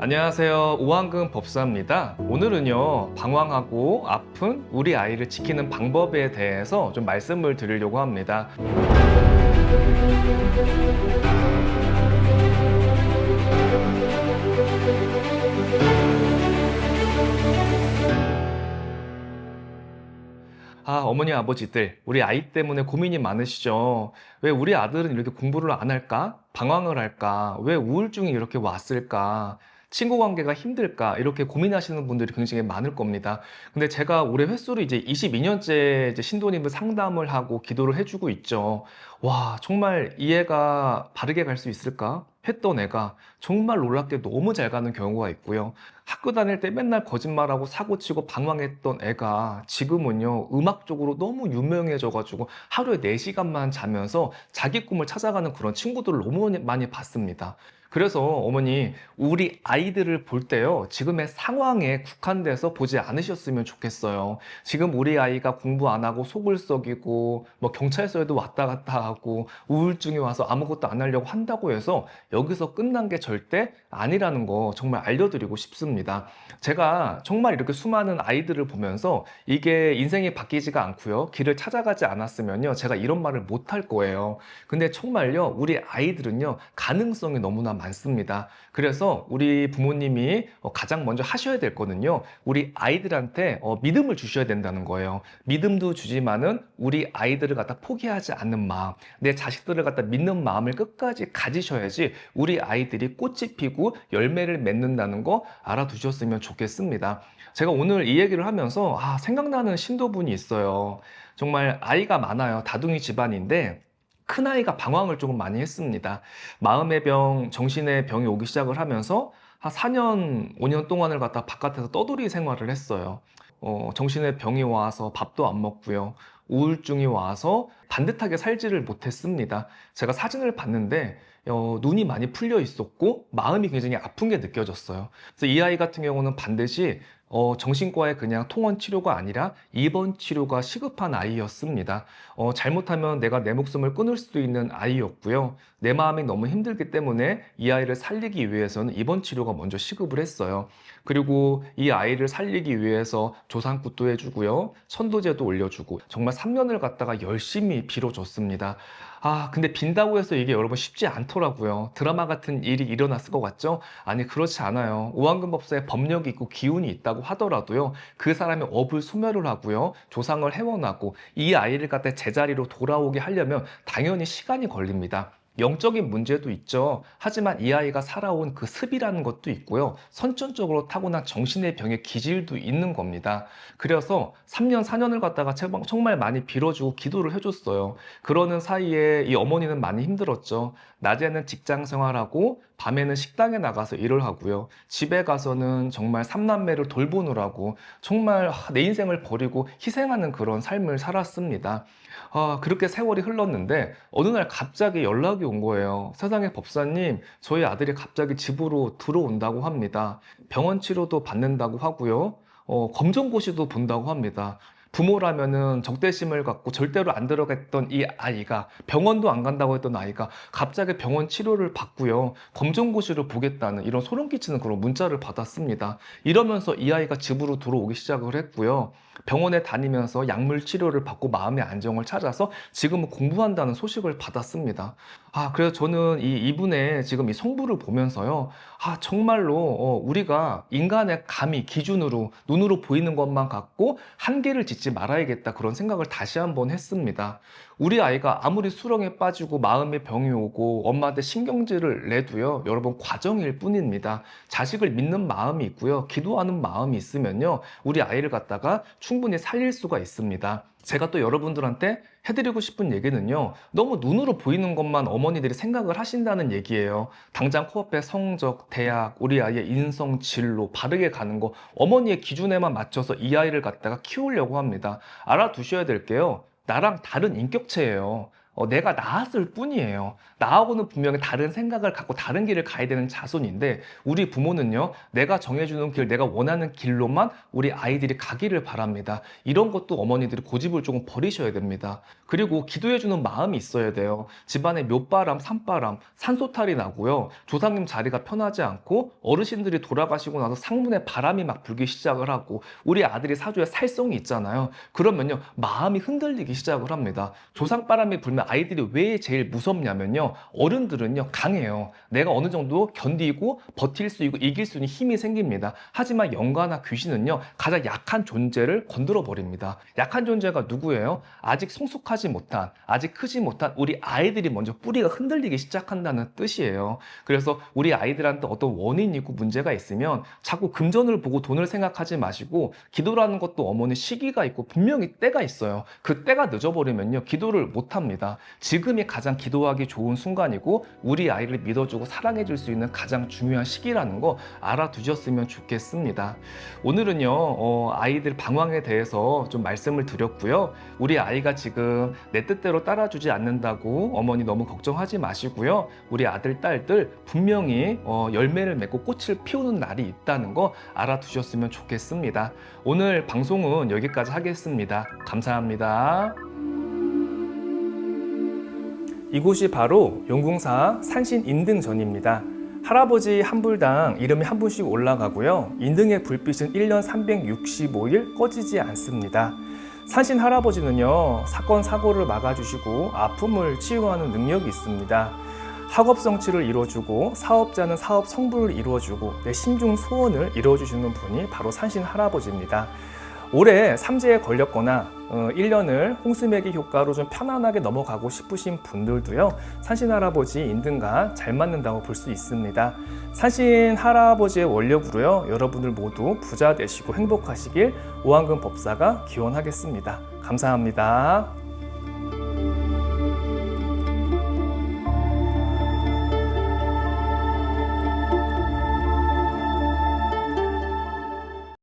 안녕하세요. 오한근 법사입니다. 오늘은요, 방황하고 아픈 우리 아이를 지키는 방법에 대해서 좀 말씀을 드리려고 합니다. 어머니, 아버지들, 우리 아이 때문에 고민이 많으시죠? 왜 우리 아들은 이렇게 공부를 안 할까? 방황을 할까? 왜 우울증이 이렇게 왔을까? 친구 관계가 힘들까? 이렇게 고민하시는 분들이 굉장히 많을 겁니다. 근데 제가 올해 횟수로 이제 22년째 이제 신도님을 상담을 하고 기도를 해주고 있죠. 와, 정말 이 애가 바르게 갈 수 있을까? 했던 애가 정말 놀랍게 너무 잘 가는 경우가 있고요. 학교 다닐 때 맨날 거짓말하고 사고치고 방황했던 애가 지금은요, 음악적으로 너무 유명해져가지고 하루에 4시간만 자면서 자기 꿈을 찾아가는 그런 친구들을 너무 많이 봤습니다. 그래서 어머니, 우리 아이들을 볼 때요, 지금의 상황에 국한돼서 보지 않으셨으면 좋겠어요. 지금 우리 아이가 공부 안 하고 속을 썩이고, 뭐 경찰서에도 왔다 갔다 하고, 우울증이 와서 아무것도 안 하려고 한다고 해서 여기서 끝난 게 절대 아니라는 거 정말 알려드리고 싶습니다. 제가 정말 이렇게 수많은 아이들을 보면서 이게 인생이 바뀌지가 않고요. 길을 찾아가지 않았으면요. 제가 이런 말을 못 할 거예요. 근데 정말요. 우리 아이들은요. 가능성이 너무나 많습니다. 그래서 우리 부모님이 가장 먼저 하셔야 될 거는요. 우리 아이들한테 믿음을 주셔야 된다는 거예요. 믿음도 주지만은 우리 아이들을 갖다 포기하지 않는 마음, 내 자식들을 갖다 믿는 마음을 끝까지 가지셔야지 우리 아이들이 꽃이 피고 열매를 맺는다는 거 알아두셨으면 좋겠습니다. 제가 오늘 이 얘기를 하면서 생각나는 신도분이 있어요. 정말 아이가 많아요. 다둥이 집안인데 큰아이가 방황을 조금 많이 했습니다. 마음의 병, 정신의 병이 오기 시작을 하면서 한 4년, 5년 동안을 갖다 바깥에서 떠돌이 생활을 했어요. 정신의 병이 와서 밥도 안 먹고요. 우울증이 와서 반듯하게 살지를 못했습니다. 제가 사진을 봤는데 눈이 많이 풀려 있었고 마음이 굉장히 아픈 게 느껴졌어요. 그래서 이 아이 같은 경우는 반드시 정신과의 그냥 통원 치료가 아니라 입원 치료가 시급한 아이였습니다. 잘못하면 내가 내 목숨을 끊을 수도 있는 아이였고요. 내 마음이 너무 힘들기 때문에 이 아이를 살리기 위해서는 입원 치료가 먼저 시급을 했어요. 그리고 이 아이를 살리기 위해서 조상굿도 해주고요. 천도제도 올려주고 정말 3년을 갖다가 열심히 빌어줬습니다. 근데 빈다고 해서 이게 여러분 쉽지 않더라고요. 드라마 같은 일이 일어났을 것 같죠? 아니, 그렇지 않아요. 오한근법사에 법력이 있고 기운이 있다고 하더라도요. 그 사람이 업을 소멸을 하고요. 조상을 해원하고 이 아이를 갖다 제자리로 돌아오게 하려면 당연히 시간이 걸립니다. 영적인 문제도 있죠. 하지만 이 아이가 살아온 그 습이라는 것도 있고요. 선천적으로 타고난 정신의 병의 기질도 있는 겁니다. 그래서 3년, 4년을 갖다가 정말 많이 빌어주고 기도를 해줬어요. 그러는 사이에 이 어머니는 많이 힘들었죠. 낮에는 직장 생활하고 밤에는 식당에 나가서 일을 하고요. 집에 가서는 정말 삼남매를 돌보느라고 정말 내 인생을 버리고 희생하는 그런 삶을 살았습니다. 그렇게 세월이 흘렀는데 어느 날 갑자기 연락이 온 거예요. 세상에 법사님, 저희 아들이 갑자기 집으로 들어온다고 합니다. 병원 치료도 받는다고 하고요. 검정고시도 본다고 합니다. 부모라면은 적대심을 갖고 절대로 안 들어갔던 이 아이가 병원도 안 간다고 했던 아이가 갑자기 병원 치료를 받고요. 검정고시를 보겠다는 이런 소름 끼치는 그런 문자를 받았습니다. 이러면서 이 아이가 집으로 들어오기 시작을 했고요. 병원에 다니면서 약물 치료를 받고 마음의 안정을 찾아서 지금은 공부한다는 소식을 받았습니다. 그래서 저는 이분의 지금 이 성부를 보면서요. 정말로 우리가 인간의 감이 기준으로 눈으로 보이는 것만 갖고 한계를 짓지 말아야겠다 그런 생각을 다시 한번 했습니다. 우리 아이가 아무리 수렁에 빠지고 마음의 병이 오고 엄마한테 신경질을 내도요. 여러분 과정일 뿐입니다. 자식을 믿는 마음이 있고요. 기도하는 마음이 있으면요. 우리 아이를 갖다가 충분히 살릴 수가 있습니다. 제가 또 여러분들한테 해드리고 싶은 얘기는요. 너무 눈으로 보이는 것만 어머니들이 생각을 하신다는 얘기예요. 당장 코앞에 성적, 대학, 우리 아이의 인성, 진로, 바르게 가는 거 어머니의 기준에만 맞춰서 이 아이를 갖다가 키우려고 합니다. 알아두셔야 될 게요. 나랑 다른 인격체예요. 내가 낳았을 뿐이에요. 나하고는 분명히 다른 생각을 갖고 다른 길을 가야 되는 자손인데 우리 부모는요, 내가 정해주는 길, 내가 원하는 길로만 우리 아이들이 가기를 바랍니다. 이런 것도 어머니들이 고집을 조금 버리셔야 됩니다. 그리고 기도해주는 마음이 있어야 돼요. 집안에 묘바람, 산바람, 산소탈이 나고요. 조상님 자리가 편하지 않고 어르신들이 돌아가시고 나서 상문에 바람이 막 불기 시작을 하고 우리 아들이 사주에 살성이 있잖아요. 그러면요, 마음이 흔들리기 시작을 합니다. 조상바람이 불면 아이들이 왜 제일 무섭냐면요, 어른들은요 강해요. 내가 어느 정도 견디고 버틸 수 있고 이길 수 있는 힘이 생깁니다. 하지만 영가나 귀신은요 가장 약한 존재를 건드려 버립니다. 약한 존재가 누구예요? 아직 성숙하지 못한, 아직 크지 못한 우리 아이들이 먼저 뿌리가 흔들리기 시작한다는 뜻이에요. 그래서 우리 아이들한테 어떤 원인이 있고 문제가 있으면 자꾸 금전을 보고 돈을 생각하지 마시고, 기도라는 것도 어머니 시기가 있고 분명히 때가 있어요. 그 때가 늦어버리면요 기도를 못합니다. 지금이 가장 기도하기 좋은 순간이고 우리 아이를 믿어주고 사랑해줄 수 있는 가장 중요한 시기라는 거 알아두셨으면 좋겠습니다. 오늘은요 아이들 방황에 대해서 좀 말씀을 드렸고요. 우리 아이가 지금 내 뜻대로 따라주지 않는다고 어머니 너무 걱정하지 마시고요. 우리 아들 딸들 분명히 열매를 맺고 꽃을 피우는 날이 있다는 거 알아두셨으면 좋겠습니다. 오늘 방송은 여기까지 하겠습니다. 감사합니다. 이곳이 바로 용궁사 산신 인등전입니다. 할아버지 한 불당 이름이 한 분씩 올라가고요. 인등의 불빛은 1년 365일 꺼지지 않습니다. 산신 할아버지는요, 사건 사고를 막아주시고 아픔을 치유하는 능력이 있습니다. 학업 성취를 이루어주고 사업자는 사업 성부를 이루어주고 내 심중 소원을 이루어주시는 분이 바로 산신 할아버지입니다. 올해 삼재에 걸렸거나 1년을 홍수매기 효과로 좀 편안하게 넘어가고 싶으신 분들도요, 산신 할아버지 인등과 잘 맞는다고 볼 수 있습니다. 산신 할아버지의 원력으로요, 여러분들 모두 부자 되시고 행복하시길 오한근 법사가 기원하겠습니다. 감사합니다.